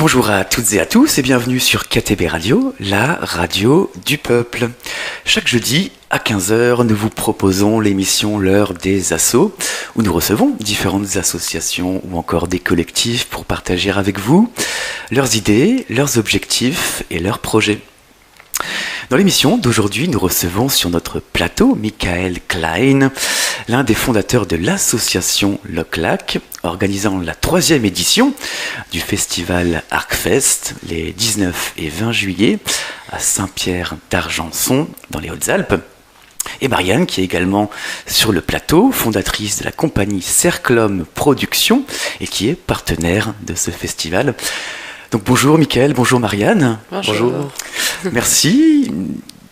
Bonjour à toutes et à tous et bienvenue sur KTB Radio, la radio du peuple. Chaque jeudi à 15h, nous vous proposons l'émission L'heure des assos, où nous recevons différentes associations ou encore des collectifs pour partager avec vous leurs idées, leurs objectifs et leurs projets. Dans l'émission d'aujourd'hui, nous recevons sur notre plateau Michael Klein, l'un des fondateurs de l'association Loclac, organisant la 3e édition du festival Arcfest les 19 et 20 juillet à Saint-Pierre d'Argenson dans les Hautes-Alpes. Et Marianne, qui est également sur le plateau, fondatrice de la compagnie Cerclum Productions et qui est partenaire de ce festival. Donc bonjour Michael, bonjour Marianne. Bonjour. Merci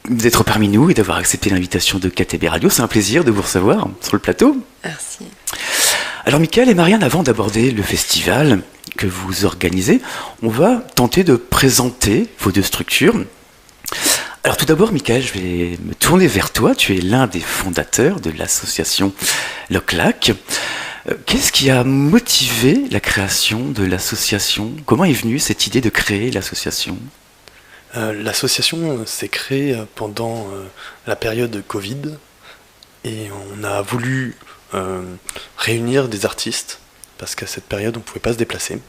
d'être parmi nous et d'avoir accepté l'invitation de KTB Radio. C'est un plaisir de vous recevoir sur le plateau. Merci. Alors Michael et Marianne, avant d'aborder le festival que vous organisez, on va tenter de présenter vos deux structures. Alors tout d'abord Michael, je vais me tourner vers toi. Tu es l'un des fondateurs de l'association Loclac. Qu'est-ce qui a motivé la création de l'association ? Comment est venue cette idée de créer l'association ? L'association s'est créée pendant la période Covid et on a voulu réunir des artistes parce qu'à cette période on ne pouvait pas se déplacer,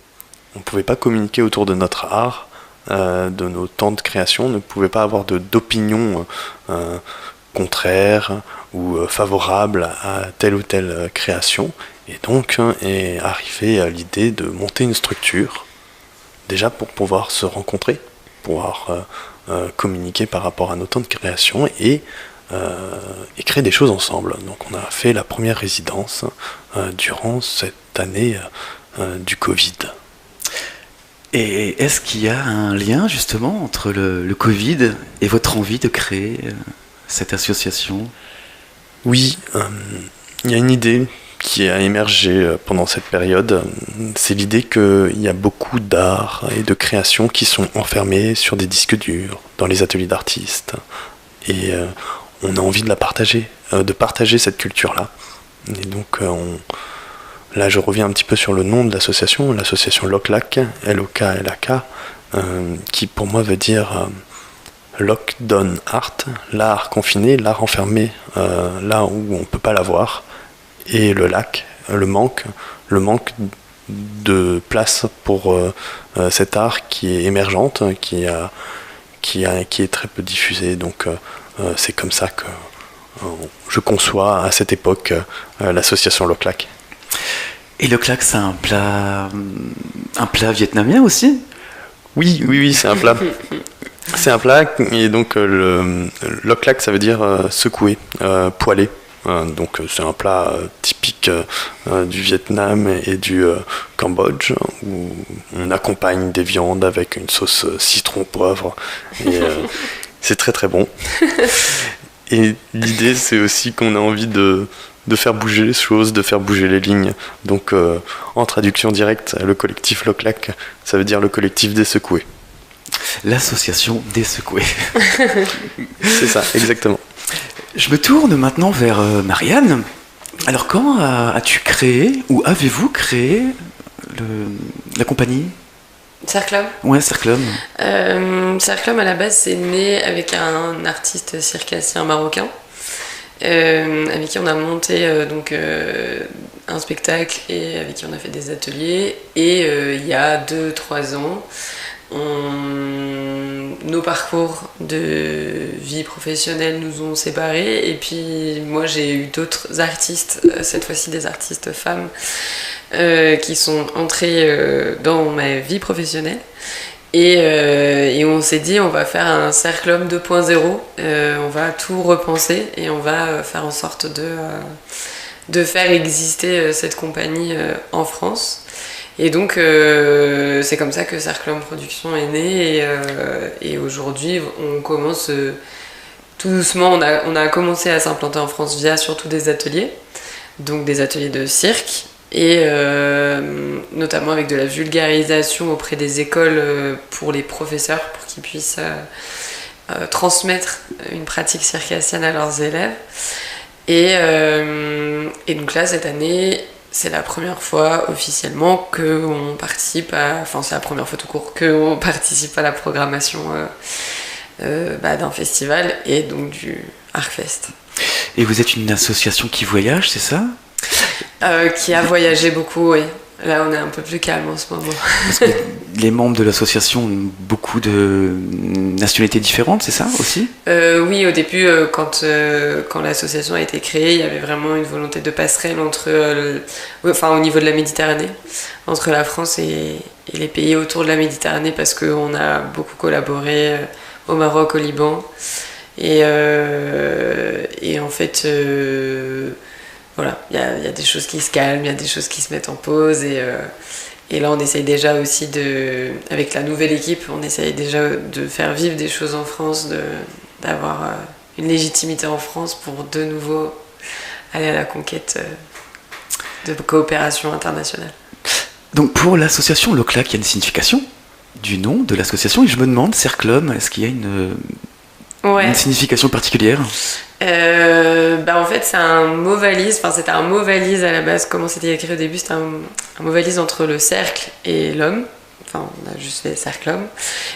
on ne pouvait pas communiquer autour de notre art, de nos temps de création, on ne pouvait pas avoir d'opinion contraire ou favorable à telle ou telle création. Et donc est arrivée l'idée de monter une structure, déjà pour pouvoir se rencontrer, pouvoir communiquer par rapport à nos temps de création et créer des choses ensemble. Donc on a fait la première résidence durant cette année du Covid. Et est-ce qu'il y a un lien justement entre le Covid et votre envie de créer cette association ? Oui, il y a une idée qui a émergé pendant cette période, c'est l'idée qu'il y a beaucoup d'art et de créations qui sont enfermés sur des disques durs, dans les ateliers d'artistes. Et on a envie de la partager, de partager cette culture-là. Et donc, là je reviens un petit peu sur le nom de l'association Loclac, L-O-K-L-A-K, qui pour moi veut dire Lockdown Art, l'art confiné, l'art enfermé, là où on ne peut pas l'avoir. Et le lac, le manque de place pour cet art qui est émergente, qui est très peu diffusé. Donc c'est comme ça que je conçois à cette époque l'association Loclac. Et Loclac, c'est un plat vietnamien aussi ? Oui, c'est un plat. C'est un plat, et donc le Loclac, ça veut dire secouer, poêler. Donc c'est un plat typique du Vietnam et du Cambodge où on accompagne des viandes avec une sauce citron-poivre et c'est très très bon. Et l'idée c'est aussi qu'on a envie de faire bouger les choses, de faire bouger les lignes. Donc en traduction directe, le collectif Loclac, ça veut dire le collectif des secoués. L'association des secoués. C'est ça, exactement. Je me tourne maintenant vers Marianne. Alors quand as-tu créé, ou avez-vous créé la compagnie ? Cerclum ? Ouais, Cerclum. Cerclum, à la base, c'est né avec un artiste circassien marocain, avec qui on a monté un spectacle et avec qui on a fait des ateliers. Et il y a 2-3 ans, nos parcours de vie professionnelle nous ont séparés et puis moi j'ai eu d'autres artistes, cette fois-ci des artistes femmes qui sont entrés dans ma vie professionnelle et on s'est dit on va faire un Cerclum 2.0, on va tout repenser et on va faire en sorte de faire exister cette compagnie en France. Et donc c'est comme ça que Cerclum Productions est né et aujourd'hui on commence tout doucement, on a commencé à s'implanter en France via surtout des ateliers, donc des ateliers de cirque et notamment avec de la vulgarisation auprès des écoles pour les professeurs pour qu'ils puissent transmettre une pratique circassienne à leurs élèves. Et donc là, cette année, c'est la première fois officiellement qu'on participe enfin c'est la première fois tout court qu'on participe à la programmation d'un festival et donc du Arcfest. Et vous êtes une association qui voyage, c'est ça ? Qui a voyagé beaucoup, oui. Là, on est un peu plus calme en ce moment. Parce que les membres de l'association ont beaucoup de nationalités différentes, c'est ça aussi ? Oui, au début, quand l'association a été créée, il y avait vraiment une volonté de passerelle au niveau de la Méditerranée, entre la France et les pays autour de la Méditerranée, parce qu'on a beaucoup collaboré au Maroc, au Liban. Et en fait... Voilà, il y a des choses qui se calment, il y a des choses qui se mettent en pause et là on essaye déjà aussi avec la nouvelle équipe, on essaye déjà de faire vivre des choses en France, d'avoir une légitimité en France pour de nouveau aller à la conquête de coopération internationale. Donc pour l'association Loclac, il y a une signification du nom de l'association et je me demande, Cerclum, est-ce qu'il y a une signification particulière ? En fait c'est un mot valise, c'était un mot valise à la base, comment c'était écrit au début, c'était un mot valise entre le cercle et l'homme, on a juste fait cercle-homme,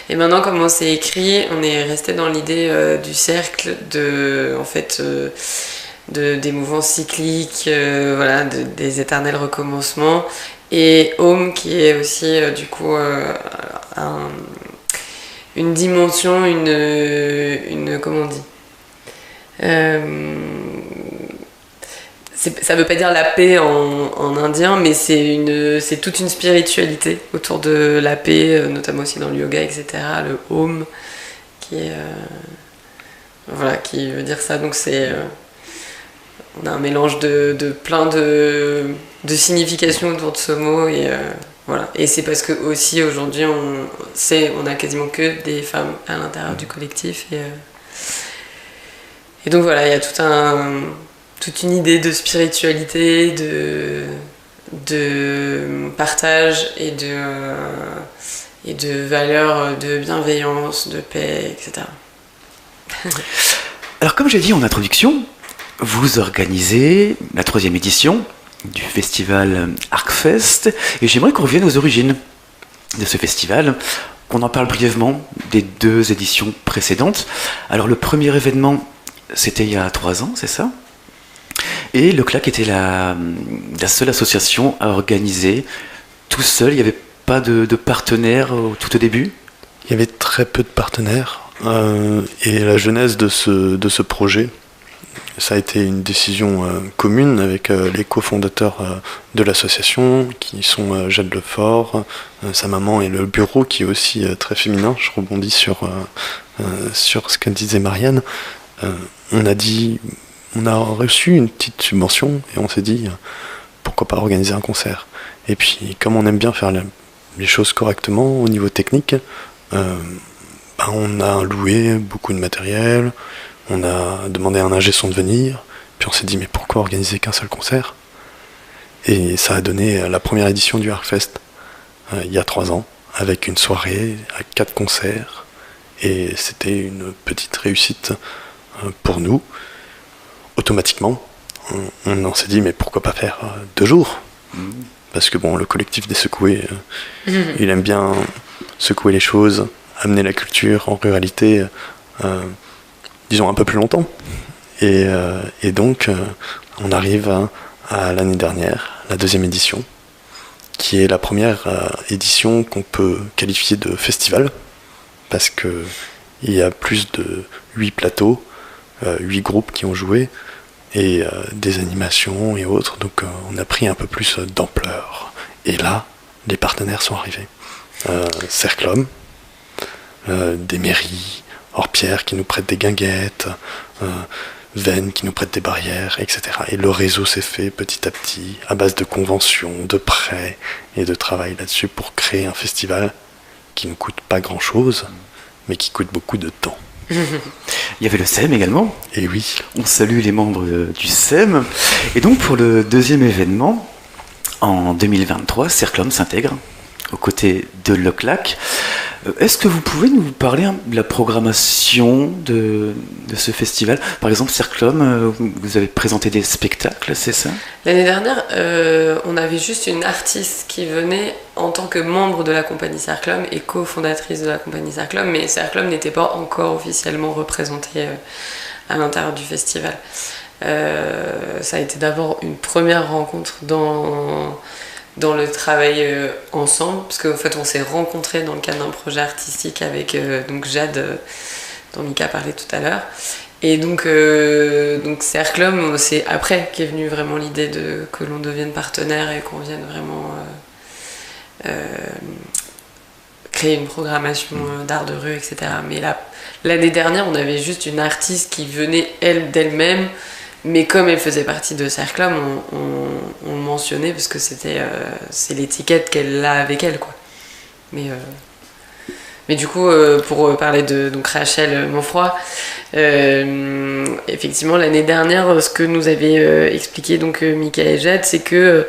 et maintenant comme on s'est écrit, on est resté dans l'idée du cercle, des mouvements cycliques, des éternels recommencements, et home qui est aussi une dimension, comment on dit, ça veut pas dire la paix en indien, mais c'est toute une spiritualité autour de la paix, notamment aussi dans le yoga, etc. Le Om, qui veut dire ça. Donc on a un mélange de plein de significations autour de ce mot et voilà. Et c'est parce que aussi aujourd'hui on a quasiment que des femmes à l'intérieur du collectif et donc voilà, il y a toute une idée de spiritualité, de partage et de valeurs de bienveillance, de paix, etc. Alors comme j'ai dit en introduction, vous organisez la 3e édition du festival Arcfest et j'aimerais qu'on revienne aux origines de ce festival, qu'on en parle brièvement des 2 éditions précédentes. Alors le premier événement, c'était il y a 3 ans, c'est ça ? Et Loclac était la seule association à organiser tout seul, il n'y avait pas de partenaires tout au début ? Il y avait très peu de partenaires et la genèse de ce projet, ça a été une décision commune avec les cofondateurs de l'association qui sont Jade Lefort, sa maman et le bureau qui est aussi très féminin. Je rebondis sur ce que disait Marianne. On a reçu une petite subvention et on s'est dit pourquoi pas organiser un concert. Et puis comme on aime bien faire les choses correctement au niveau technique, on a loué beaucoup de matériel, on a demandé à un ingé son de venir, puis on s'est dit mais pourquoi organiser qu'un seul concert ? Et ça a donné la première édition du Arcfest il y a 3 ans, avec une soirée à 4 concerts, et c'était une petite réussite pour nous. Automatiquement, on s'est dit mais pourquoi pas faire 2 jours ? Parce que le collectif des secoués, il aime bien secouer les choses, amener la culture en ruralité, disons un peu plus longtemps. Et donc, on arrive à l'année dernière, la 2e édition, qui est la première édition qu'on peut qualifier de festival, parce qu'il y a plus de 8 plateaux, 8 groupes qui ont joué, et des animations et autres, donc on a pris un peu plus d'ampleur. Et là, les partenaires sont arrivés. Cerclum, des mairies, Hors-Pierre qui nous prête des guinguettes, Vennes qui nous prête des barrières, etc. Et le réseau s'est fait petit à petit, à base de conventions, de prêts et de travail là-dessus pour créer un festival qui ne coûte pas grand-chose, mais qui coûte beaucoup de temps. Il y avait le SEM également. Et oui. On salue les membres du SEM. Et donc pour le 2e événement, en 2023, Cerclum s'intègre aux côtés de Loclac. Est-ce que vous pouvez nous parler de la programmation de ce festival? Par exemple, Circlum, vous avez présenté des spectacles, c'est ça? L'année dernière, on avait juste une artiste qui venait en tant que membre de la compagnie Circlum et cofondatrice de la compagnie Circlum, mais Circlum n'était pas encore officiellement représenté à l'intérieur du festival. Ça a été d'abord une première rencontre dans le travail ensemble, parce qu'en fait on s'est rencontrés dans le cadre d'un projet artistique avec donc Jade, dont Mika parlait tout à l'heure. Et donc Circlum, c'est après qu'est venue vraiment l'idée que l'on devienne partenaire et qu'on vienne vraiment créer une programmation d'art de rue, etc. Mais l'année dernière, on avait juste une artiste qui venait d'elle-même, mais comme elle faisait partie de Circlum, on le mentionnait parce que c'est l'étiquette qu'elle a avec elle, quoi. Mais du coup, pour parler de donc Rachel Monfroy, effectivement, l'année dernière, ce que nous avait expliqué donc Mika et Jade, c'est que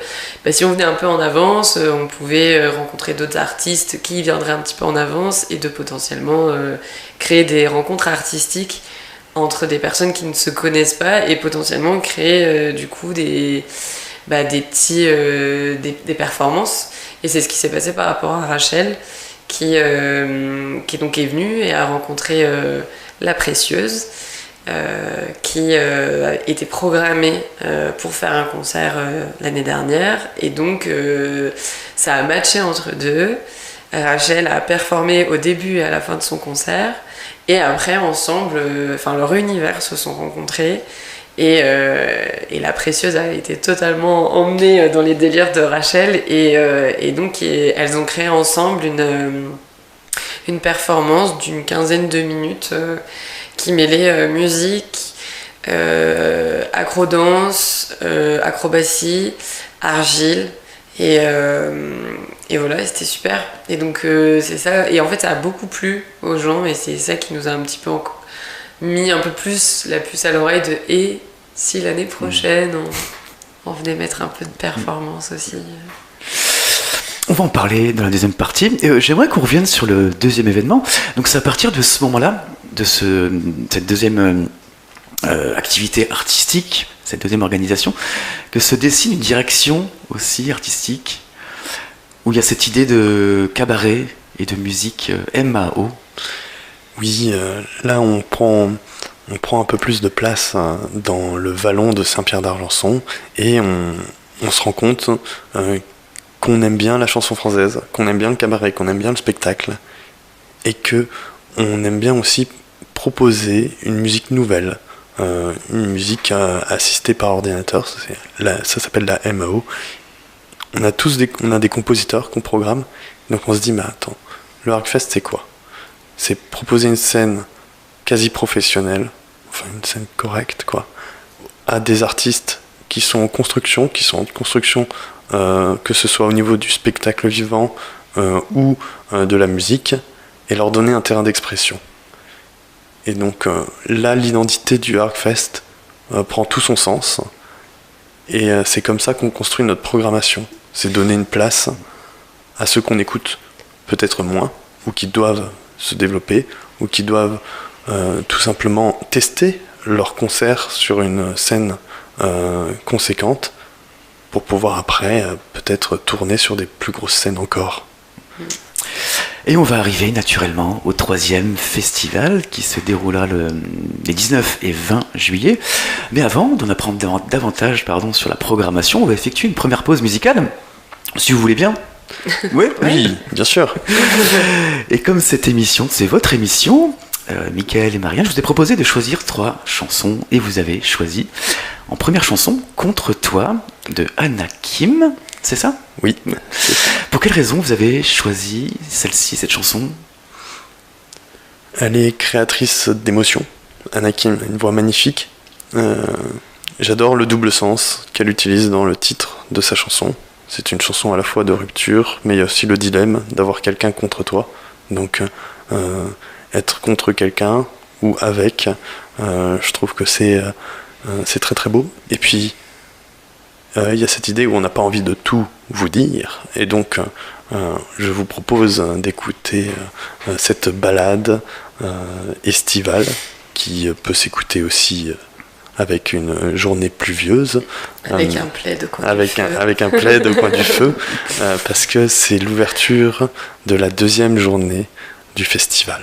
si on venait un peu en avance, on pouvait rencontrer d'autres artistes qui viendraient un petit peu en avance et de potentiellement créer des rencontres artistiques entre des personnes qui ne se connaissent pas et potentiellement créer du coup des performances. Et c'est ce qui s'est passé par rapport à Rachel, qui donc est venue et a rencontré La Précieuse, qui était programmée pour faire un concert l'année dernière. Et donc ça a matché entre deux. Rachel a performé au début et à la fin de son concert. Et après, ensemble, leurs univers se sont rencontrés. Et La Précieuse a été totalement emmenée dans les délires de Rachel. Et donc, elles ont créé ensemble une performance d'une quinzaine de minutes qui mêlait musique, acrodance, acrobatie, argile. Et voilà, c'était super. Et donc c'est ça. Et en fait, ça a beaucoup plu aux gens et c'est ça qui nous a un petit peu mis un peu plus la puce à l'oreille de et si l'année prochaine on venait mettre un peu de performance aussi. On va en parler dans la deuxième partie. J'aimerais qu'on revienne sur le deuxième événement. Donc c'est à partir de ce moment-là, de cette deuxième activité artistique, cette deuxième organisation, que se dessine une direction aussi artistique, où il y a cette idée de cabaret et de musique MAO. Oui, là on prend un peu plus de place dans le vallon de Saint-Pierre-d'Argenson et on se rend compte qu'on aime bien la chanson française, qu'on aime bien le cabaret, qu'on aime bien le spectacle et qu'on aime bien aussi proposer une musique nouvelle, une musique assistée par ordinateur, ça s'appelle la MAO. On a des compositeurs qu'on programme, donc on se dit mais attends, le Arcfest c'est quoi? C'est proposer une scène quasi professionnelle, enfin une scène correcte quoi, à des artistes qui sont en construction, que ce soit au niveau du spectacle vivant ou de la musique, et leur donner un terrain d'expression. Et donc là, l'identité du Arcfest prend tout son sens, et c'est comme ça qu'on construit notre programmation. C'est donner une place à ceux qu'on écoute peut-être moins, ou qui doivent se développer, ou qui doivent tout simplement tester leur concert sur une scène conséquente, pour pouvoir après peut-être tourner sur des plus grosses scènes encore. Et on va arriver naturellement au troisième festival qui se déroulera les 19 et 20 juillet. Mais avant d'en apprendre davantage sur la programmation, on va effectuer une première pause musicale, si vous voulez bien. Oui, bien sûr. Et comme cette émission, c'est votre émission, Mickaël et Marianne, je vous ai proposé de choisir 3 chansons et vous avez choisi en première chanson Contre toi de Anna Kim, c'est ça? Oui. Pour quelle raison vous avez choisi celle-ci, cette chanson? Elle est créatrice d'émotions. Anna Kim a une voix magnifique. J'adore le double sens qu'elle utilise dans le titre de sa chanson. C'est une chanson à la fois de rupture, mais il y a aussi le dilemme d'avoir quelqu'un contre toi. Donc être contre quelqu'un ou avec, je trouve que c'est très très beau. Et puis il y a cette idée où on n'a pas envie de tout vous dire, et donc je vous propose d'écouter cette balade estivale qui peut s'écouter aussi avec une journée pluvieuse. Avec un plaid au coin du feu. Avec un plaid au coin du feu, parce que c'est l'ouverture de la 2e journée du festival.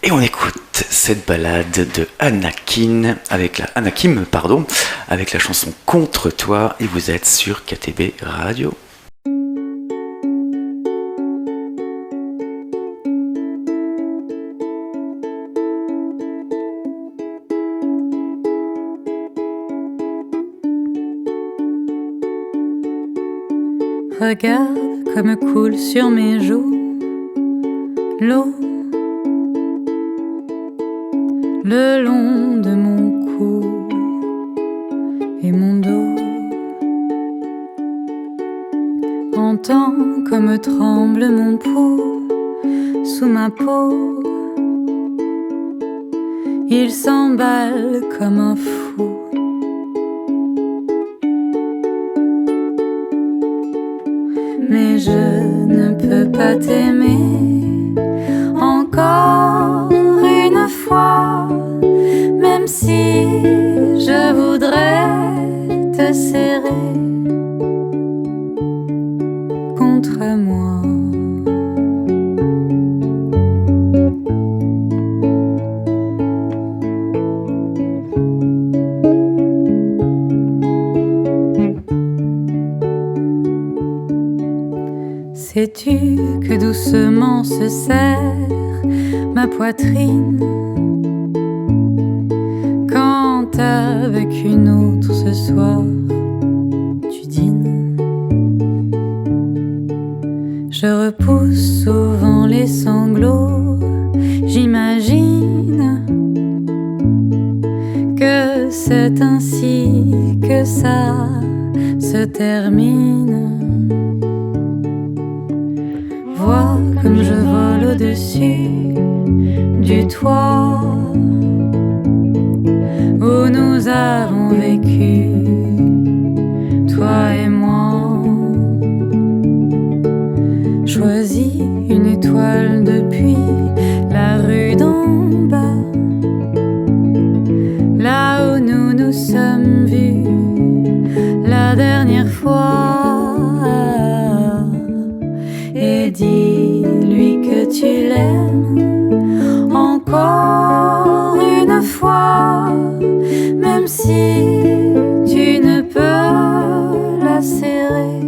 Et on écoute cette balade de Anakim, avec la chanson Contre toi, et vous êtes sur KTB Radio. Regarde comme coule sur mes joues l'eau le long de mon cou et mon dos. Entends comme tremble mon pouls sous ma peau. Il s'emballe comme un fou. Mais je ne peux pas t'aimer encore une fois, même si je voudrais te serrer contre moi. Sais-tu que doucement se serre ma poitrine quand avec une autre ce soir tu dînes? Je repousse souvent les sanglots, j'imagine que c'est ainsi que ça se termine. Vois comme je vole au-dessus du toit où nous avons vécu, toi et moi. Choisis une étoile depuis la rue d'en bas, là où nous nous sommes vus la dernière fois. Et dis-lui que tu l'aimes encore une fois, même si tu ne peux la serrer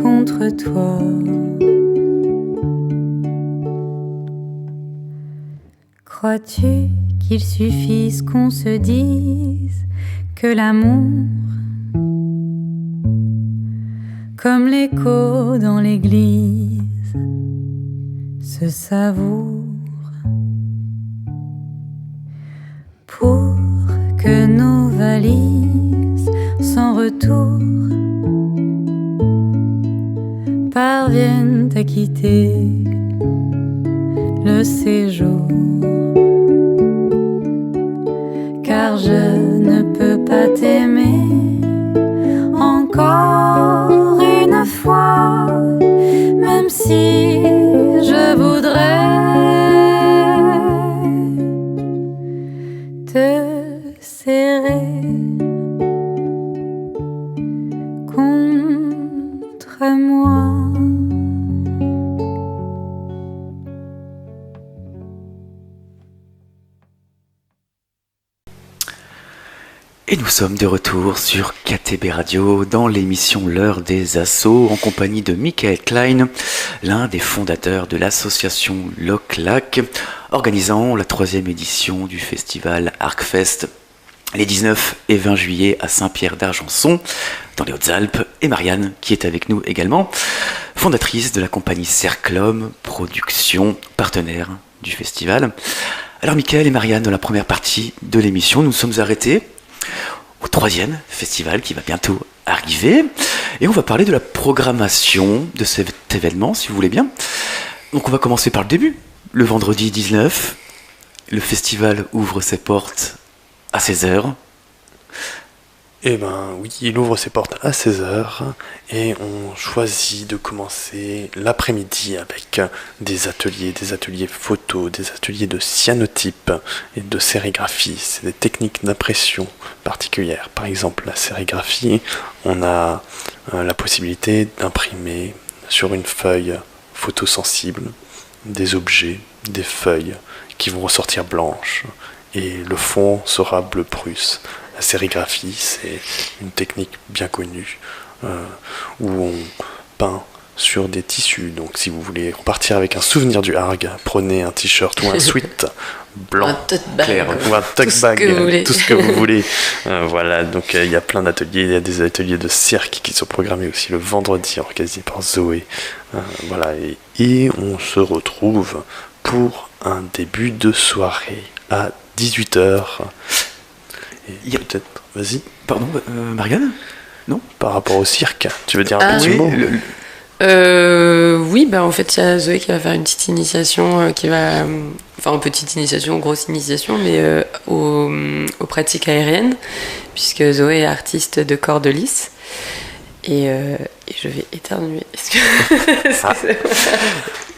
contre toi. Crois-tu qu'il suffise qu'on se dise que l'amour, comme l'écho dans l'église, se savoure pour que nos valises sans retour parviennent à quitter le séjour? Car je ne peux pas t'aimer encore une fois, même si je voudrais te serrer contre moi. Et nous sommes de retour sur KTB Radio dans l'émission L'heure des assauts en compagnie de Michael Klein, l'un des fondateurs de l'association Loclac, organisant la 3e édition du festival Arcfest les 19 et 20 juillet à Saint-Pierre-d'Argenson dans les Hautes-Alpes, et Marianne qui est avec nous également, fondatrice de la compagnie Cerclum Production, partenaire du festival. Alors Michael et Marianne, dans la première partie de l'émission, nous sommes arrêtés au 3e festival qui va bientôt arriver, et on va parler de la programmation de cet événement, si vous voulez bien. Donc on va commencer par le début. Le vendredi 19, le festival ouvre ses portes à 16h. Eh ben oui, il ouvre ses portes à 16h et on choisit de commencer l'après-midi avec des ateliers photos, des ateliers de cyanotype et de sérigraphie. C'est des techniques d'impression particulières. Par exemple, la sérigraphie, on a la possibilité d'imprimer sur une feuille photosensible des objets, des feuilles qui vont ressortir blanches et le fond sera bleu prusse. La sérigraphie, c'est une technique bien connue où on peint sur des tissus. Donc si vous voulez repartir avec un souvenir du Harg, prenez un t-shirt ou un sweat blanc, Un tote bag, clair, ou un tote bag, tout tout ce que vous voulez. Voilà, donc il y a plein d'ateliers. Il y a des ateliers de cirque qui sont programmés aussi le vendredi, organisés par Zoé. Voilà, et on se retrouve pour un début de soirée à 18h. Et peut-être, vas-y. Pardon, Marianne? Non? Par rapport au cirque, tu veux dire un petit oui, mot? Oui, bah en fait, il y a Zoé qui va faire une petite initiation, enfin, une petite initiation, grosse initiation, mais aux pratiques aériennes, puisque Zoé est artiste de corde lisse. Et je vais éternuer.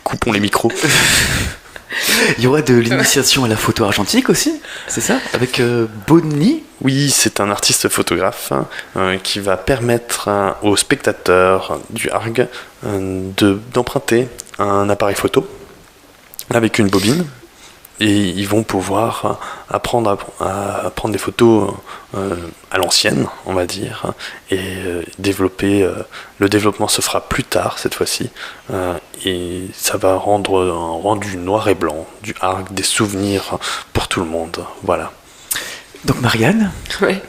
Coupons les micros. Il y aura de l'initiation à la photo argentique aussi, c'est ça? Avec Bonnie? Oui, c'est un artiste photographe qui va permettre aux spectateurs du Harg d'emprunter un appareil photo avec une bobine. Et ils vont pouvoir apprendre à prendre des photos à l'ancienne, on va dire, et développer. Le développement se fera plus tard cette fois-ci, et ça va rendre un rendu noir et blanc du Harg, des souvenirs pour tout le monde. Voilà. Donc Marianne? Ouais.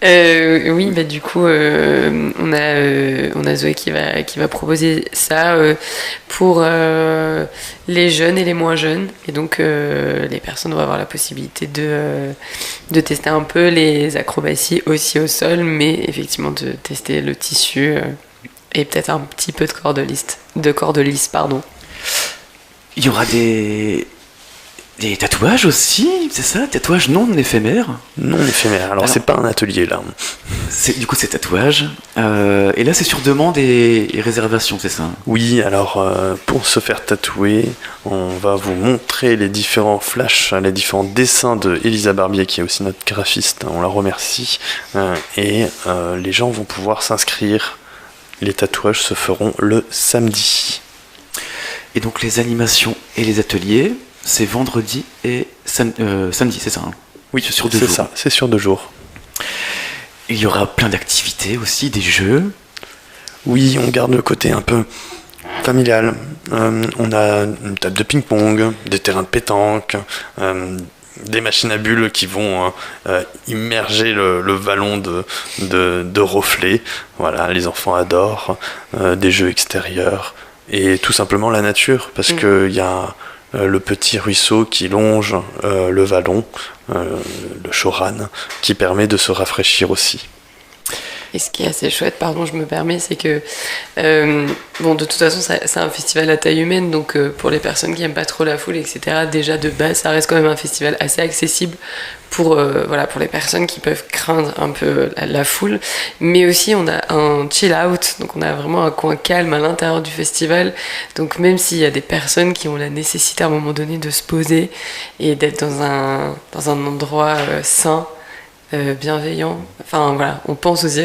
Oui, bah du coup, on a Zoé qui va proposer ça pour les jeunes et les moins jeunes. Et donc, les personnes vont avoir la possibilité de tester un peu les acrobaties aussi au sol, mais effectivement de tester le tissu et peut-être un petit peu de corde lisse, pardon. Il y aura des tatouages aussi, c'est ça? Tatouages non éphémères? Non éphémères, alors c'est pas un atelier là. Du coup c'est tatouage, et là c'est sur demande et réservation, c'est ça? Oui, alors pour se faire tatouer, on va vous montrer les différents flashs, les différents dessins de Elisa Barbier, qui est aussi notre graphiste, on la remercie, et les gens vont pouvoir s'inscrire. Les tatouages se feront le samedi. Et donc les animations et les ateliers, c'est vendredi et samedi, c'est ça? Hein? Oui, sur 2 c'est jours. Ça, c'est sur 2 jours. Il y aura plein d'activités aussi, des jeux. Oui, on garde le côté un peu familial. On a une table de ping-pong, des terrains de pétanque, des machines à bulles qui vont immerger le vallon de reflets. Voilà, les enfants adorent. Des jeux extérieurs et tout simplement la nature, parce qu'il y a le petit ruisseau qui longe le vallon, le Choran, qui permet de se rafraîchir aussi. Et ce qui est assez chouette, pardon, je me permets, c'est que bon, de toute façon, c'est un festival à taille humaine, donc pour les personnes qui n'aiment pas trop la foule, etc., déjà de base, ça reste quand même un festival assez accessible pour les personnes qui peuvent craindre un peu la foule. Mais aussi, on a un chill-out, donc on a vraiment un coin calme à l'intérieur du festival. Donc même s'il y a des personnes qui ont la nécessité à un moment donné de se poser et d'être dans un endroit sain, bienveillant, enfin voilà, on pense aussi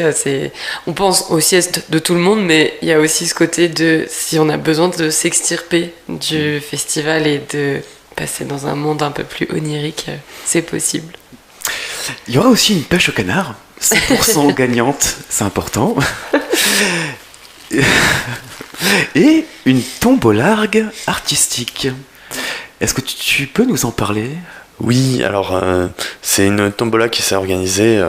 à de tout le monde, mais il y a aussi ce côté de si on a besoin de s'extirper du festival et de passer dans un monde un peu plus onirique, c'est possible. Il y aura aussi une pêche au canard, 100% gagnante, c'est important. Et une tombolargue artistique. Est-ce que tu peux nous en parler ? Oui, alors c'est une tombola qui s'est organisée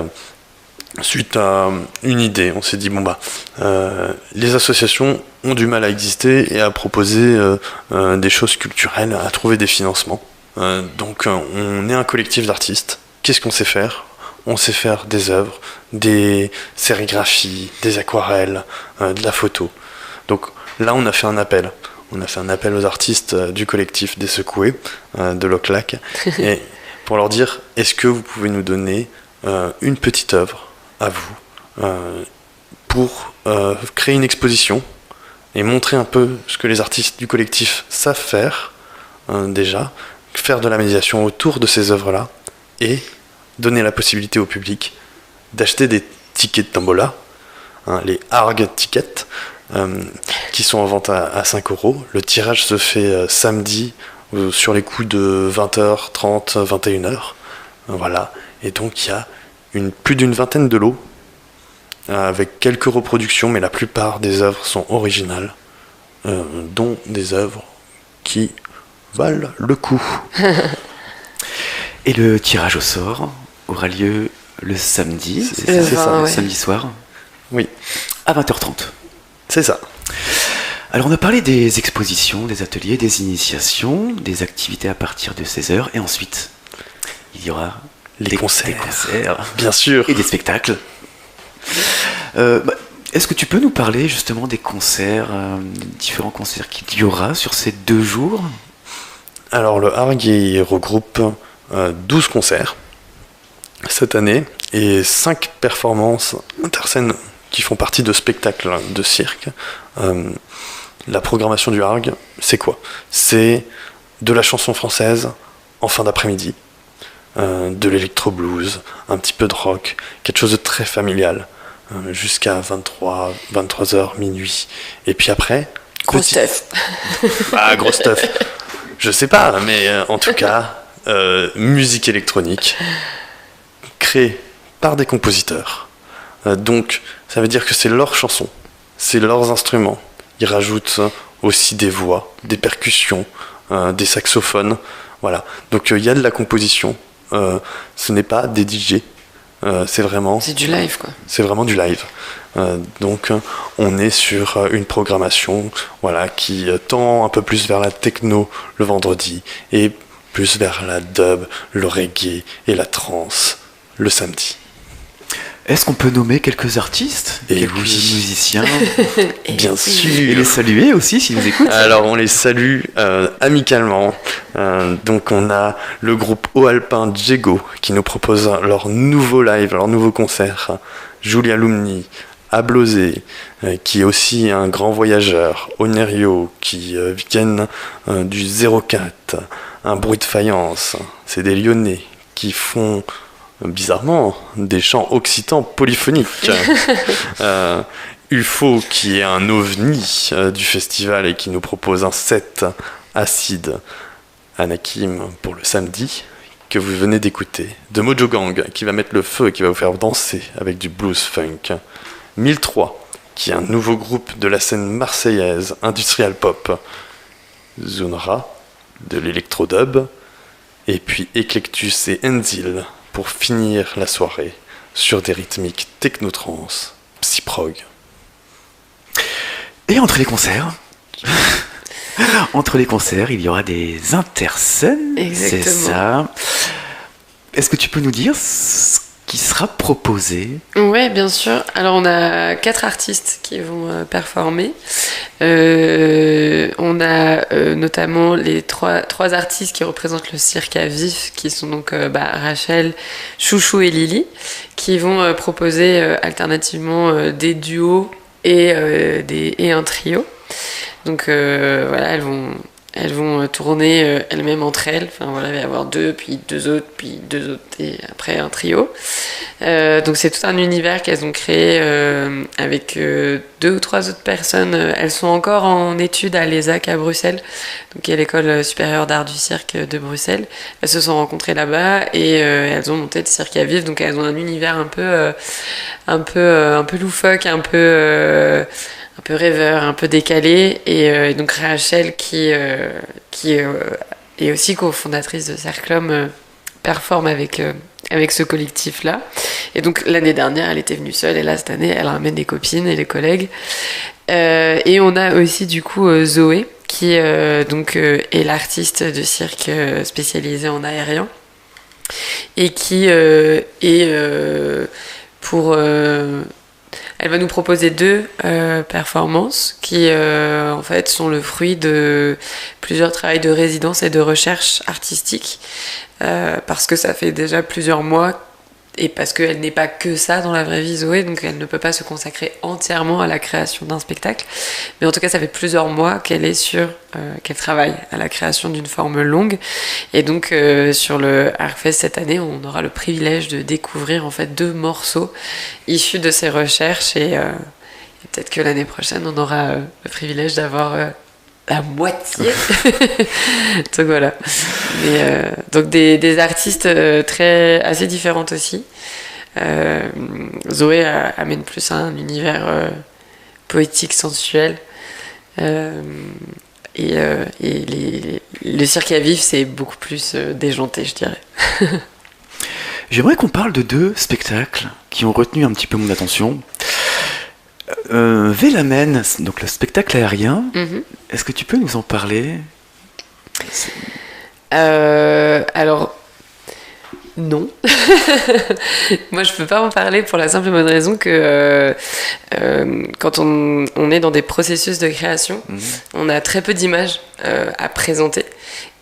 suite à une idée. On s'est dit, les associations ont du mal à exister et à proposer des choses culturelles, à trouver des financements. Donc on est un collectif d'artistes. Qu'est-ce qu'on sait faire ? On sait faire des œuvres, des sérigraphies, des aquarelles, de la photo. Donc là, on a fait un appel. On a fait un appel aux artistes du collectif des Secoués, de Loclac, et pour leur dire, est-ce que vous pouvez nous donner une petite œuvre, à vous pour créer une exposition et montrer un peu ce que les artistes du collectif savent faire déjà, faire de la médiation autour de ces œuvres-là et donner la possibilité au public d'acheter des tickets de tombola, les ARG tickets, qui sont en vente à 5 €. Le tirage se fait samedi sur les coups de 20h30, 21h. Voilà. Et donc il y a plus d'une vingtaine de lots avec quelques reproductions, mais la plupart des œuvres sont originales, dont des œuvres qui valent le coup. Et le tirage au sort aura lieu le samedi, c'est ça, ouais. Samedi soir. Oui. À 20h30. C'est ça. Alors on a parlé des expositions, des ateliers, des initiations, des activités à partir de 16h, et ensuite il y aura des concerts. Des concerts. Bien sûr. Et des spectacles. Est-ce que tu peux nous parler justement des concerts, différents concerts qu'il y aura sur ces 2 jours ? Alors le ARG il regroupe 12 concerts cette année et 5 performances interscènes qui font partie de spectacles de cirque. La programmation du ARG, c'est quoi ? C'est de la chanson française en fin d'après-midi, de l'électro-blues, un petit peu de rock, quelque chose de très familial, jusqu'à 23h, minuit. Et puis après... Gros stuff. Gros stuff. Je sais pas, mais en tout cas, musique électronique créée par des compositeurs. Donc, ça veut dire que c'est leurs chansons, c'est leurs instruments. Ils rajoutent aussi des voix, des percussions, des saxophones. Voilà. Donc, il y a de la composition. Ce n'est pas des DJ. C'est du live, quoi. C'est vraiment du live. Donc, on est sur une programmation, voilà, qui tend un peu plus vers la techno le vendredi et plus vers la dub, le reggae et la trance le samedi. Est-ce qu'on peut nommer quelques artistes, quelques musiciens, bien sûr, et les saluer aussi s'ils nous écoutent? Alors on les salue amicalement. Donc on a le groupe Haut Alpin Diego qui nous propose leur nouveau live, leur nouveau concert. Julia Lumni, Ablosé, qui est aussi un grand voyageur, Onerio, qui viennent du 04, un bruit de faïence. C'est des Lyonnais qui font bizarrement des chants occitans polyphoniques. UFO qui est un ovni du festival et qui nous propose un set acide. Anakim pour le samedi que vous venez d'écouter. De Mojo Gang qui va mettre le feu et qui va vous faire danser avec du blues funk. 1003 qui est un nouveau groupe de la scène marseillaise industrial pop. Zunra de l'électrodub. Et puis Eclectus et Enzil pour finir la soirée sur des rythmiques technotrance, psyprog. Et entre les concerts, il y aura des interscènes. Exactement. C'est ça. Est-ce que tu peux nous dire ce qui sera proposé? Oui, bien sûr. Alors, on a 4 artistes qui vont performer. On a notamment les trois artistes qui représentent le cirque à vif, qui sont donc Rachel, Chouchou et Lily, qui vont proposer alternativement des duos et un trio. Donc voilà, elles vont tourner elles-mêmes entre elles. Enfin voilà, il va y avoir 2, puis 2 autres, puis 2 autres, et après un trio. Donc c'est tout un univers qu'elles ont créé avec 2 ou 3 autres personnes. Elles sont encore en études à l'ESAC à Bruxelles, donc qui est l'école supérieure d'art du cirque de Bruxelles. Elles se sont rencontrées là-bas et elles ont monté le cirque à vif. Donc elles ont un univers un peu loufoque, un peu rêveur, un peu décalé, et donc Rachel qui est aussi cofondatrice de Cerclum performe avec ce collectif-là. Et donc l'année dernière, elle était venue seule, et là cette année, elle ramène des copines et des collègues. Et on a aussi du coup Zoé, qui est l'artiste de cirque spécialisée en aérien, et qui elle va nous proposer 2 performances qui en fait sont le fruit de plusieurs travails de résidence et de recherche artistique, parce que ça fait déjà plusieurs mois et parce qu'elle n'est pas que ça dans la vraie vie, Zoé, donc elle ne peut pas se consacrer entièrement à la création d'un spectacle. Mais en tout cas, ça fait plusieurs mois qu'elle travaille à la création d'une forme longue. Et donc, sur le Arcfest cette année, on aura le privilège de découvrir en fait 2 morceaux issus de ses recherches. Et peut-être que l'année prochaine, on aura le privilège d'avoir la moitié. Donc voilà. Donc des artistes assez différentes aussi. Zoé amène plus un univers poétique, sensuel. Et le cirque à vif, c'est beaucoup plus déjanté, je dirais. J'aimerais qu'on parle de 2 spectacles qui ont retenu un petit peu mon attention. Vélamen, donc le spectacle aérien, est-ce que tu peux nous en parler ? Alors, non. Moi, je peux pas en parler pour la simple et bonne raison que quand on est dans des processus de création, on a très peu d'images à présenter.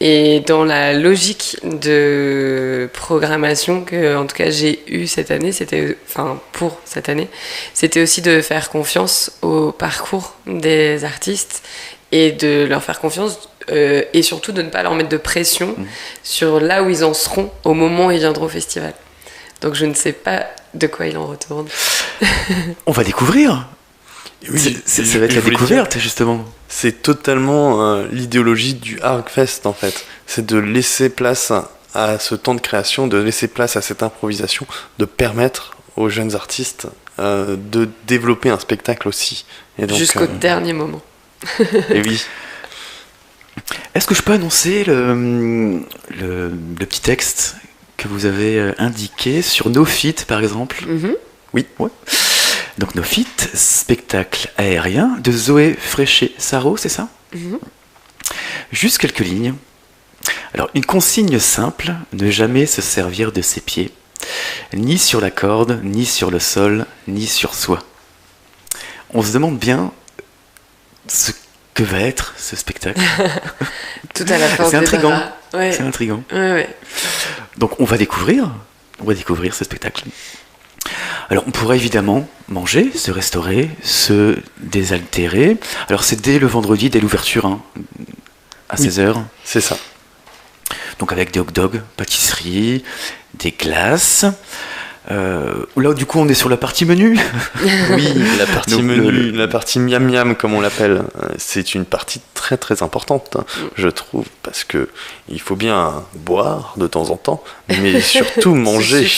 Et dans la logique de programmation que, en tout cas, j'ai eue cette année, pour cette année, c'était aussi de faire confiance au parcours des artistes et de leur faire confiance et surtout de ne pas leur mettre de pression sur là où ils en seront au moment où ils viendront au festival. Donc je ne sais pas de quoi il en retourne. On va découvrir. Oui, ça va être la découverte, justement. C'est totalement l'idéologie du Arcfest, en fait. C'est de laisser place à ce temps de création, de laisser place à cette improvisation, de permettre aux jeunes artistes de développer un spectacle aussi. Et donc, jusqu'au dernier moment. Et oui. Est-ce que je peux annoncer le petit texte que vous avez indiqué sur No Fit, par exemple ? Oui, ouais. Donc No Fit, spectacle aérien de Zoé Fréchet-Saro, c'est ça ? Juste quelques lignes. Alors, une consigne simple, ne jamais se servir de ses pieds, ni sur la corde, ni sur le sol, ni sur soi. On se demande bien ce que va être ce spectacle. Tout à la force. C'est intriguant. Ouais. C'est intriguant. Ouais. Donc on va découvrir ce spectacle. Alors on pourra évidemment manger, se restaurer, se désaltérer. Alors c'est dès le vendredi, dès l'ouverture, à 16h. C'est ça. Donc avec des hot dogs, pâtisserie, des glaces. Là du coup on est sur la partie menu. Oui, la partie donc, menu, la partie miam miam comme on l'appelle, c'est une partie très très importante, je trouve, parce que il faut bien boire de temps en temps, mais surtout manger,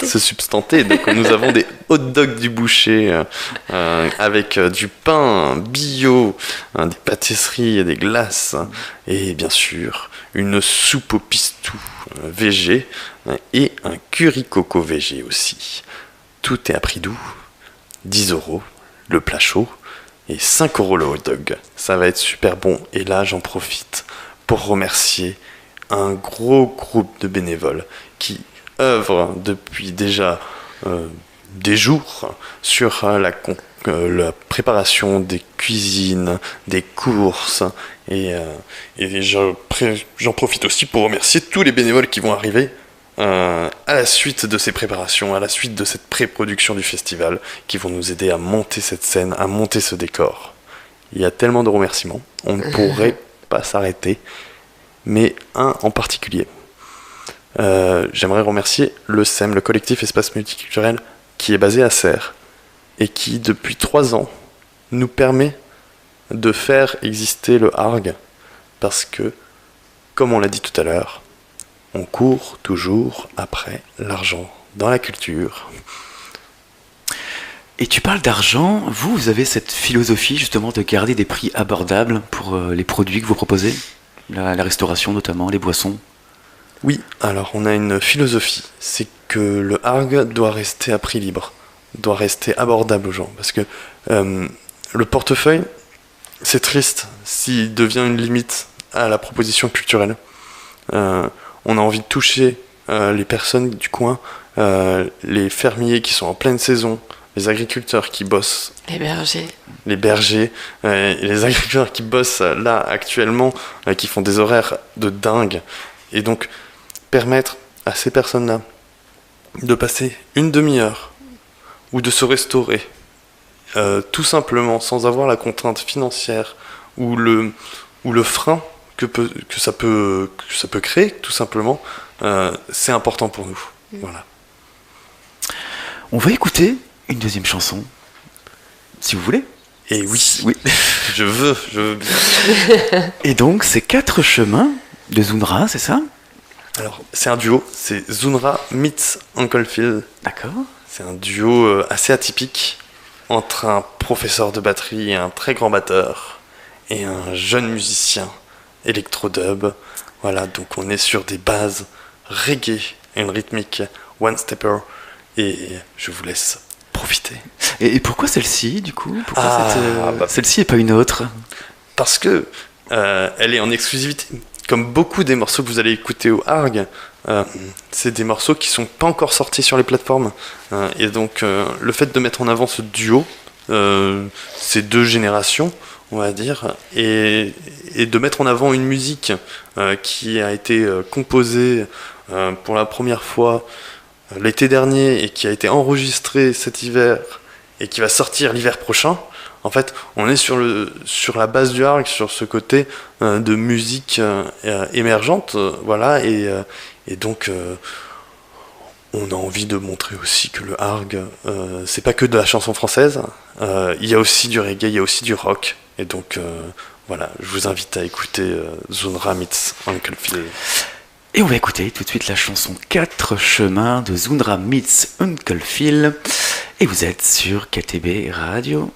se substanter. Donc nous avons des hot dogs du boucher avec du pain bio, des pâtisseries et des glaces, et bien sûr une soupe au pistou végé et un curry coco végé aussi. Tout est à prix doux, 10€ le plat chaud et 5€ le hot dog. Ça va être super bon, et là j'en profite pour remercier un gros groupe de bénévoles qui œuvrent depuis déjà des jours sur la préparation des cuisines, des courses, et j'en profite aussi pour remercier tous les bénévoles qui vont arriver à la suite de ces préparations, à la suite de cette pré-production du festival, qui vont nous aider à monter cette scène, à monter ce décor. Il y a tellement de remerciements, on ne pourrait pas s'arrêter, mais un en particulier. J'aimerais remercier le SEM, le collectif Espace Multiculturel, qui est basé à Serres, et qui, depuis 3 ans, nous permet de faire exister le ARG, parce que, comme on l'a dit tout à l'heure, on court toujours après l'argent dans la culture. Et tu parles d'argent, vous avez cette philosophie justement de garder des prix abordables pour les produits que vous proposez, la restauration notamment, les boissons. Oui, alors on a une philosophie, c'est que le ARG doit rester à prix libre, doit rester abordable aux gens, parce que le portefeuille, c'est triste s'il devient une limite à la proposition culturelle. On a envie de toucher les personnes du coin, les fermiers qui sont en pleine saison, les agriculteurs qui bossent. Les bergers, et les agriculteurs qui bossent là actuellement, qui font des horaires de dingue. Et donc, permettre à ces personnes-là de passer une demi-heure ou de se restaurer, tout simplement, sans avoir la contrainte financière ou le frein que ça peut créer, tout simplement, c'est important pour nous. Voilà. On va écouter une deuxième chanson, si vous voulez. Et oui, Oui. je veux bien. Et donc, c'est 4 chemins de Zunra, c'est ça? Alors, c'est un duo, c'est Zunra meets Uncle Phil. D'accord. C'est un duo assez atypique entre un professeur de batterie et un très grand batteur et un jeune musicien électro-dub. Voilà, donc on est sur des bases reggae et une rythmique one-stepper. Et je vous laisse profiter. Et pourquoi celle-ci, du coup? Pourquoi celle-ci et pas une autre? Parce que elle est en exclusivité. Comme beaucoup des morceaux que vous allez écouter au Harg, c'est des morceaux qui sont pas encore sortis sur les plateformes. Et donc le fait de mettre en avant ce duo, ces 2 générations, on va dire, et de mettre en avant une musique qui a été composée pour la première fois l'été dernier et qui a été enregistrée cet hiver et qui va sortir l'hiver prochain. En fait, on est sur la base du Harg, sur ce côté de musique émergente, voilà, et donc on a envie de montrer aussi que le Harg, c'est pas que de la chanson française, il y a aussi du reggae, il y a aussi du rock, et donc voilà, je vous invite à écouter Zunra meets Uncle Phil. Et on va écouter tout de suite la chanson 4 chemins de Zunra meets Uncle Phil. Et vous êtes sur KTB Radio.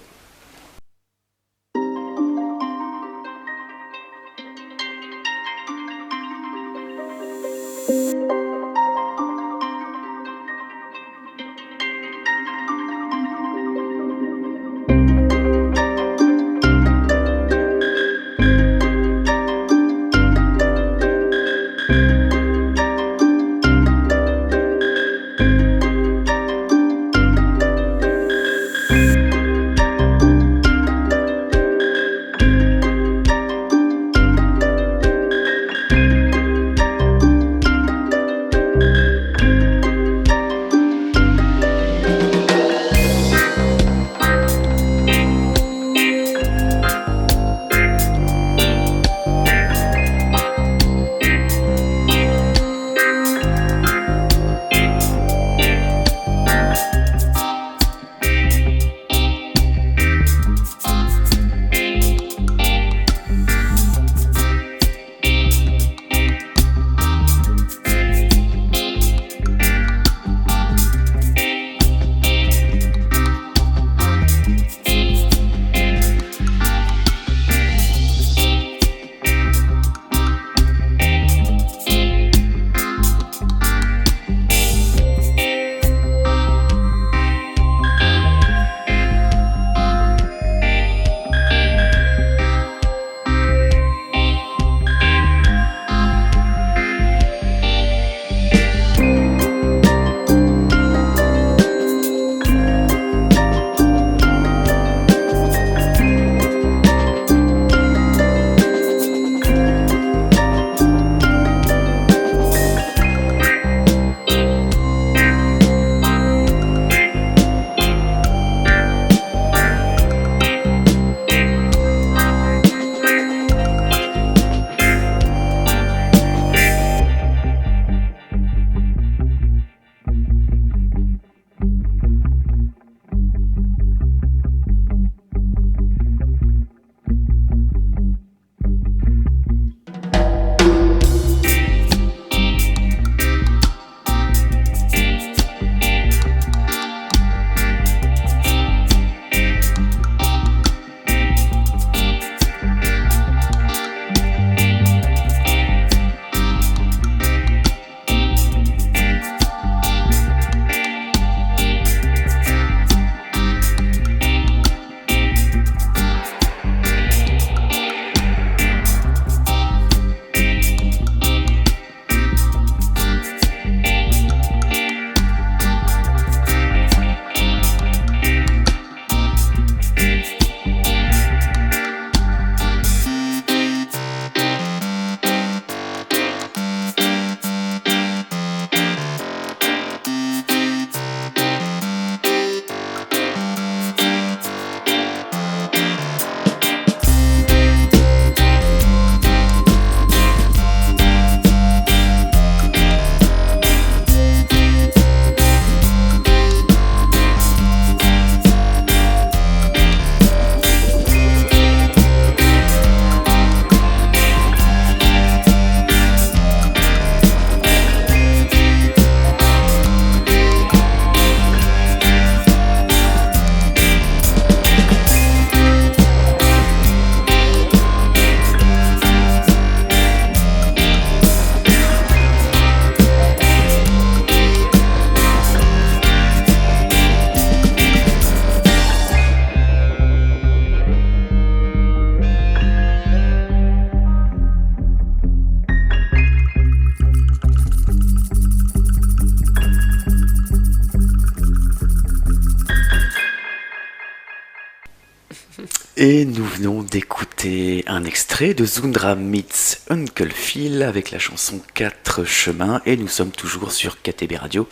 Et nous venons d'écouter un extrait de Zundra Meets Uncle Phil avec la chanson 4 chemins, et nous sommes toujours sur KTB Radio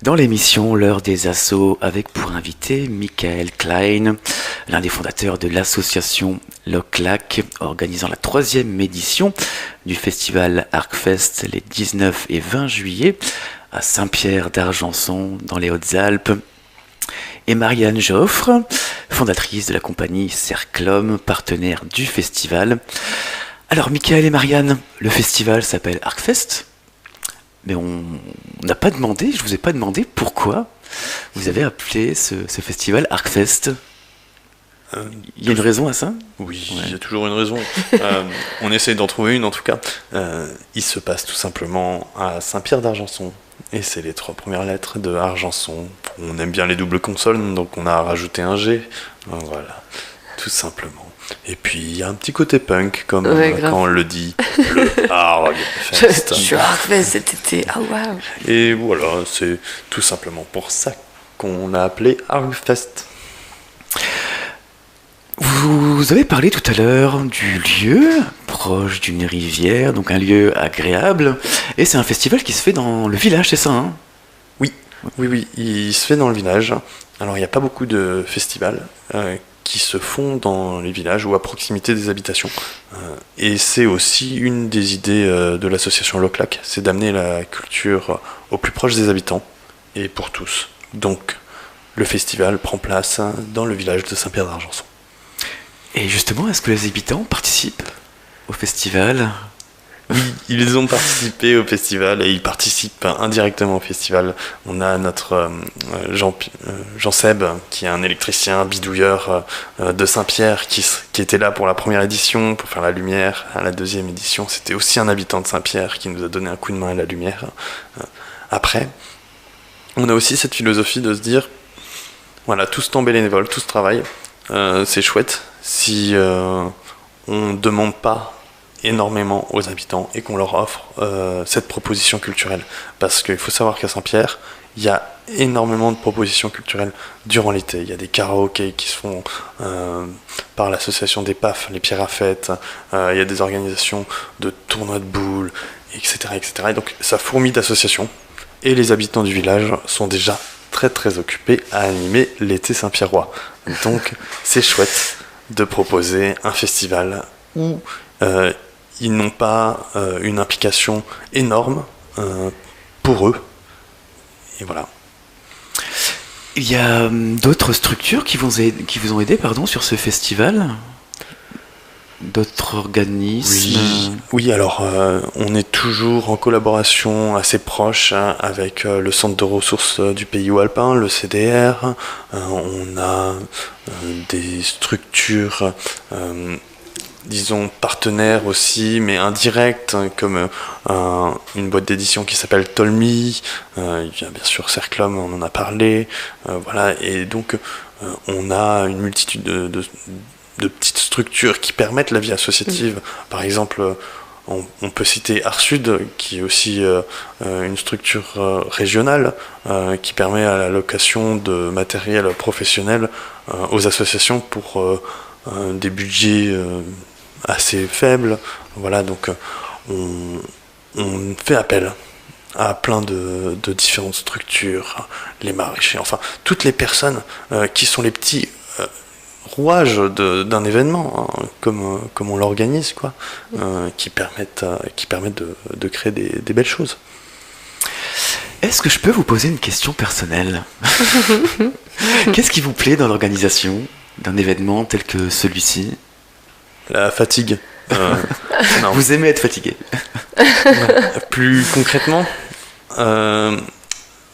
dans l'émission L'heure des assos avec pour invité Michael Klein, l'un des fondateurs de l'association Loclac, organisant la 3e édition du festival Arcfest les 19 et 20 juillet à Saint-Pierre d'Argenson dans les Hautes-Alpes. Et Marianne Joffre, fondatrice de la compagnie Cerclum, partenaire du festival. Alors Michael et Marianne, le festival s'appelle Arcfest, mais on n'a pas demandé, je vous ai pas demandé pourquoi vous avez appelé ce festival Arcfest. Il y a une raison à ça ? Oui, il y a toujours une raison. On essaye d'en trouver une en tout cas. Il se passe tout simplement à Saint-Pierre d'Argenson. Et c'est les 3 premières lettres de Argenson. On aime bien les doubles consonnes, donc on a rajouté un G. Voilà, tout simplement. Et puis il y a un petit côté punk, comme quand on le dit, le Argfest. Je suis Argfest cet été, ah waouh. Et voilà, c'est tout simplement pour ça qu'on a appelé Argfest. Vous avez parlé tout à l'heure du lieu, proche d'une rivière, donc un lieu agréable, et c'est un festival qui se fait dans le village, c'est ça, hein ? Oui, il se fait dans le village. Alors il n'y a pas beaucoup de festivals qui se font dans les villages ou à proximité des habitations. Et c'est aussi une des idées de l'association Loclac, c'est d'amener la culture au plus proche des habitants et pour tous. Donc le festival prend place dans le village de Saint-Pierre d'Argenson. Et justement, est-ce que les habitants participent au festival ? Oui, ils ont participé au festival et ils participent indirectement au festival. On a notre Jean Seb, qui est un électricien bidouilleur de Saint-Pierre, qui était là pour la première édition, pour faire la lumière. À la 2e édition, c'était aussi un habitant de Saint-Pierre qui nous a donné un coup de main à la lumière. Après, on a aussi cette philosophie de se dire, voilà, tout ce temps bénévole, tout ce travail, c'est chouette si on ne demande pas énormément aux habitants et qu'on leur offre cette proposition culturelle. Parce qu'il faut savoir qu'à Saint-Pierre, il y a énormément de propositions culturelles durant l'été. Il y a des karaokés qui se font par l'association des PAF, les Pierres à Fête, il y a des organisations de tournois de boules, etc., etc. Et donc ça fourmille d'associations. Et les habitants du village sont déjà très très occupés à animer l'été Saint-Pierrois. Donc c'est chouette de proposer un festival où ils n'ont pas une implication énorme pour eux. Et voilà. Il y a d'autres structures qui vous ont aidé sur ce festival ? D'autres organismes ? Oui, alors on est toujours en collaboration assez proche avec le centre de ressources du Pays Haut-Alpin, le CDR. On a des structures, disons, partenaires aussi, mais indirectes, comme une boîte d'édition qui s'appelle Tolmi. Il y a bien sûr Cerclum, on en a parlé. Voilà, et donc on a une multitude de petites structures qui permettent la vie associative. Par exemple, on peut citer Arsud, qui est aussi une structure régionale qui permet à la location de matériel professionnel aux associations pour des budgets assez faibles. Voilà, donc on fait appel à plein de différentes structures, les maraîchers, enfin toutes les personnes qui sont les petits rouage d'un événement, hein, comme on l'organise, quoi, qui permettent de créer des belles choses. Est-ce que je peux vous poser une question personnelle ? Qu'est-ce qui vous plaît dans l'organisation d'un événement tel que celui-ci ? La fatigue. Non. Vous aimez être fatigué ? Plus concrètement,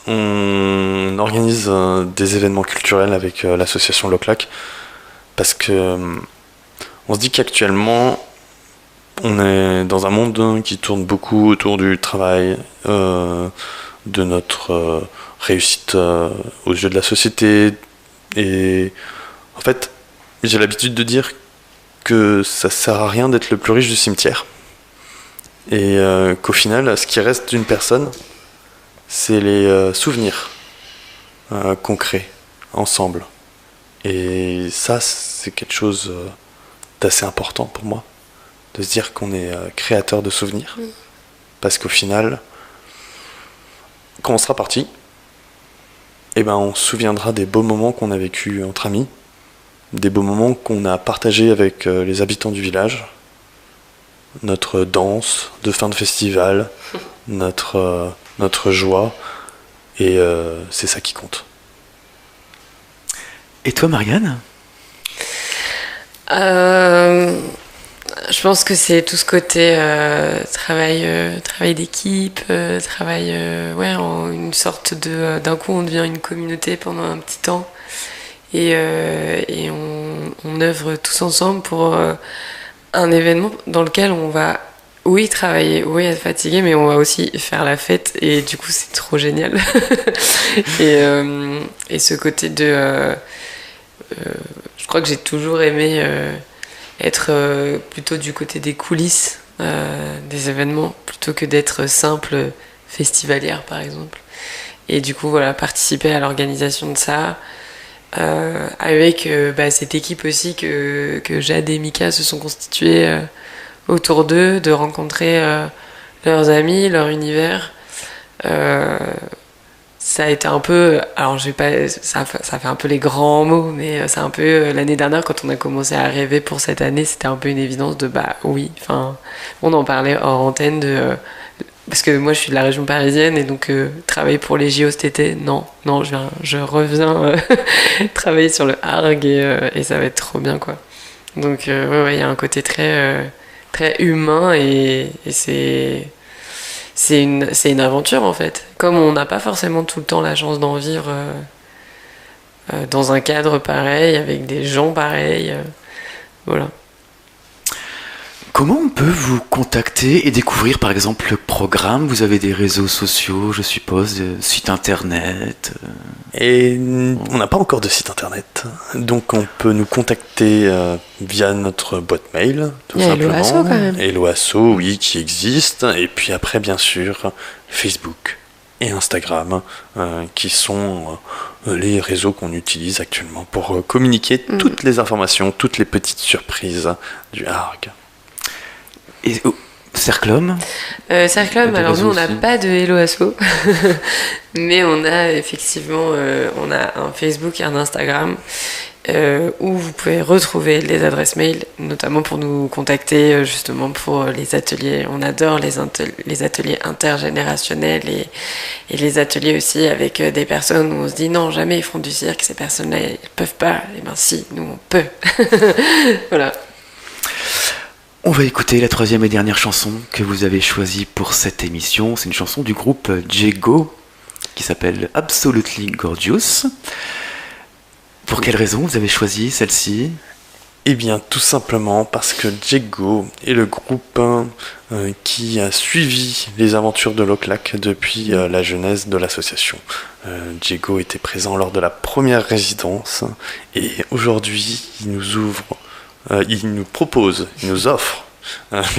on organise des événements culturels avec l'association Loclac. Parce que on se dit qu'actuellement, on est dans un monde qui tourne beaucoup autour du travail, de notre réussite aux yeux de la société. Et en fait, j'ai l'habitude de dire que ça sert à rien d'être le plus riche du cimetière. Et qu'au final, ce qui reste d'une personne, c'est les souvenirs qu'on crée ensemble. Et ça, c'est quelque chose d'assez important pour moi, de se dire qu'on est créateur de souvenirs. Parce qu'au final, quand on sera parti, eh ben, on se souviendra des beaux moments qu'on a vécus entre amis, des beaux moments qu'on a partagés avec les habitants du village, notre danse de fin de festival, notre joie, et c'est ça qui compte. Et toi, Marianne ? Je pense que c'est tout ce côté travail d'équipe, travail, en une sorte de... D'un coup, on devient une communauté pendant un petit temps et on œuvre tous ensemble pour un événement dans lequel on va, oui, travailler, oui, être fatigué, mais on va aussi faire la fête et du coup, c'est trop génial. et ce côté de... je crois que j'ai toujours aimé... être plutôt du côté des coulisses des événements plutôt que d'être simple festivalière par exemple, et du coup voilà, participer à l'organisation de ça avec cette équipe aussi que Jade et Mika se sont constituées autour d'eux, de rencontrer leurs amis, leur univers. Ça a été un peu, alors ça fait un peu les grands mots, mais c'est un peu l'année dernière quand on a commencé à rêver pour cette année, c'était un peu une évidence de oui, enfin, on en parlait hors antenne parce que moi je suis de la région parisienne et donc travailler pour les JO cet été, non, je reviens travailler sur le Harg et ça va être trop bien quoi. Donc il y a un côté très très humain et c'est une aventure en fait. Comme on n'a pas forcément tout le temps la chance d'en vivre dans un cadre pareil, avec des gens pareils, voilà. Comment on peut vous contacter et découvrir par exemple le programme ? Vous avez des réseaux sociaux, je suppose, site internet Et on n'a pas encore de site internet, donc on peut nous contacter via notre boîte mail, tout simplement. Helloasso quand même. Helloasso, oui, qui existe, et puis après bien sûr Facebook et Instagram, qui sont les réseaux qu'on utilise actuellement pour communiquer toutes les informations, toutes les petites surprises du Harg. Et Cerclum ? Cerclum, alors nous on n'a pas de Helloasso, mais on a effectivement on a un Facebook et un Instagram où vous pouvez retrouver les adresses mail, notamment pour nous contacter justement pour les ateliers. On adore les ateliers intergénérationnels et les ateliers aussi avec des personnes où on se dit non, jamais ils font du cirque, ces personnes-là ils peuvent pas. Et ben si, nous on peut. Voilà. On va écouter la troisième et dernière chanson que vous avez choisie pour cette émission. C'est une chanson du groupe Jego qui s'appelle Absolutely Gorgeous. Pour quelle raison vous avez choisi celle-ci ? Eh bien, tout simplement parce que Jego est le groupe qui a suivi les aventures de Loclac depuis la genèse de l'association. Jego était présent lors de la première résidence et aujourd'hui, il nous offre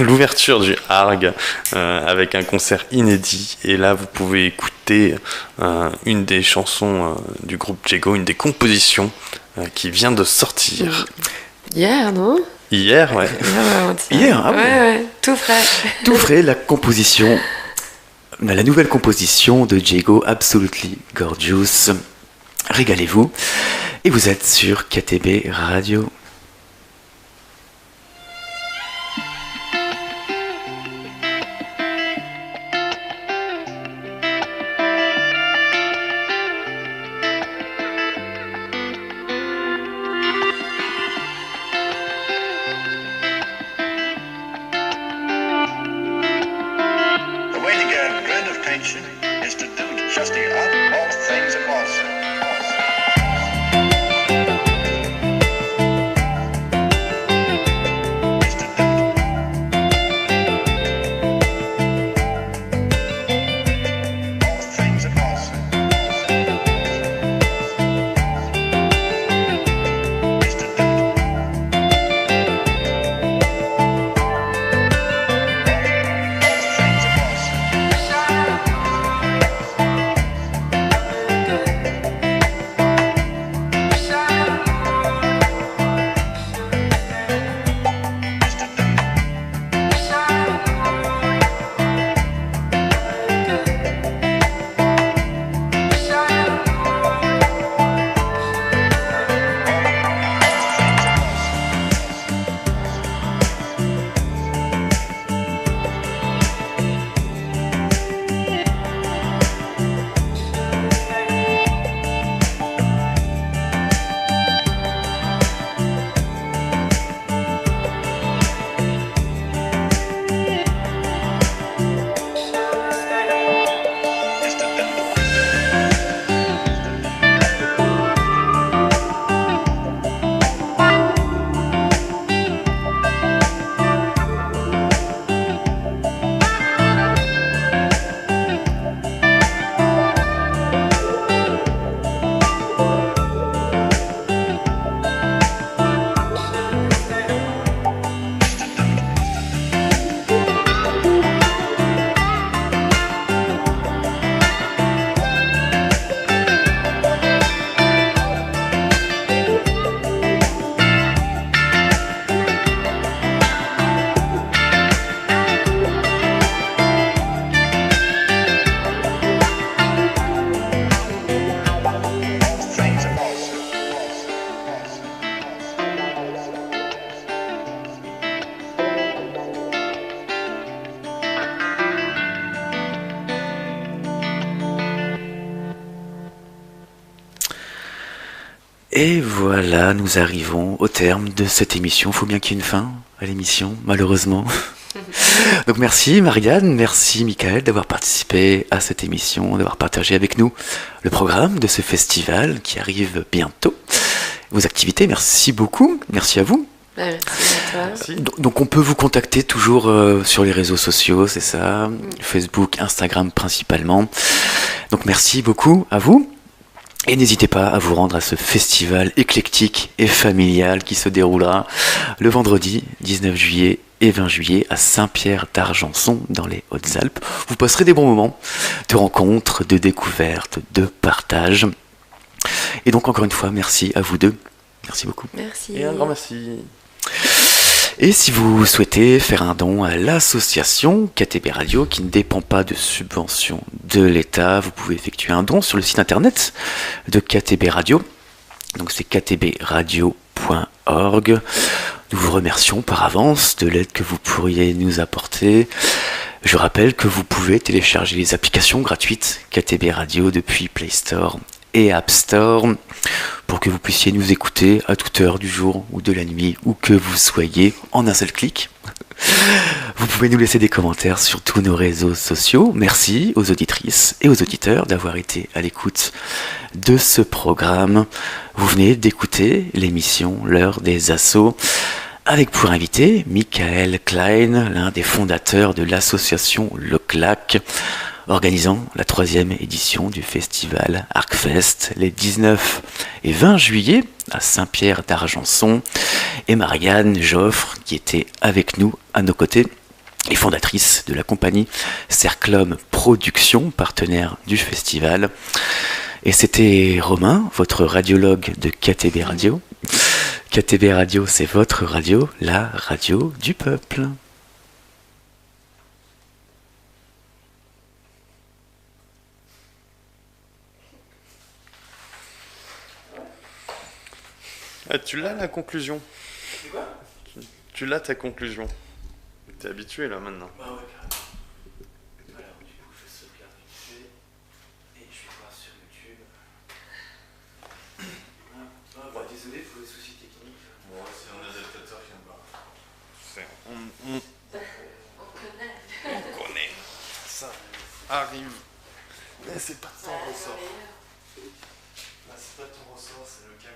l'ouverture du Harg avec un concert inédit. Et là, vous pouvez écouter une des chansons du groupe Jego, une des compositions qui vient de sortir. Hier, non ? Hier, ouais. Hier, ah bon. Ouais, tout frais. Tout frais, la nouvelle composition de Jego, Absolutely Gorgeous. Régalez-vous. Et vous êtes sur KTB Radio. Is to do just the utmost things at once. Et voilà, nous arrivons au terme de cette émission. Il faut bien qu'il y ait une fin à l'émission, malheureusement. Donc merci Marianne, merci Michael d'avoir participé à cette émission, d'avoir partagé avec nous le programme de ce festival qui arrive bientôt. Vos activités, merci beaucoup, merci à vous. Merci à toi. Merci. Donc on peut vous contacter toujours sur les réseaux sociaux, c'est ça, Facebook, Instagram principalement. Donc merci beaucoup à vous. Et n'hésitez pas à vous rendre à ce festival éclectique et familial qui se déroulera le vendredi 19 juillet et 20 juillet à Saint-Pierre d'Argenson dans les Hautes-Alpes. Vous passerez des bons moments de rencontres, de découvertes, de partage. Et donc encore une fois, merci à vous deux. Merci beaucoup. Merci. Et un grand merci. Et si vous souhaitez faire un don à l'association KTB Radio qui ne dépend pas de subventions de l'État, vous pouvez effectuer un don sur le site internet de KTB Radio. Donc c'est ktbradio.org. Nous vous remercions par avance de l'aide que vous pourriez nous apporter. Je rappelle que vous pouvez télécharger les applications gratuites KTB Radio depuis Play Store et App Store pour que vous puissiez nous écouter à toute heure du jour ou de la nuit, où que vous soyez, en un seul clic. Vous pouvez nous laisser des commentaires sur tous nos réseaux sociaux. Merci aux auditrices et aux auditeurs d'avoir été à l'écoute de ce programme. Vous venez d'écouter l'émission L'heure des assos, avec pour invité Michael Klein, l'un des fondateurs de l'association Le Clac, organisant la 3e édition du festival Arcfest les 19 et 20 juillet à Saint-Pierre d'Argenson, et Marianne Joffre qui était avec nous à nos côtés et fondatrice de la compagnie Cerclum Productions, partenaire du festival. Et c'était Romain, votre radiologue de KTB Radio. KTB Radio, c'est votre radio, la radio du peuple. Ah, tu l'as la conclusion. Tu l'as ta conclusion. T'es habitué là maintenant. Bah ouais, carrément. Alors, du coup, je sauvegarde vite fait et je vais voir sur YouTube. Bah, désolé pour les soucis techniques. Bon, c'est un adaptateur qui aime pas. On connaît. Ça arrive. Mais c'est pas de ton ressort. Ah, c'est pas de ton ressort, c'est le cas.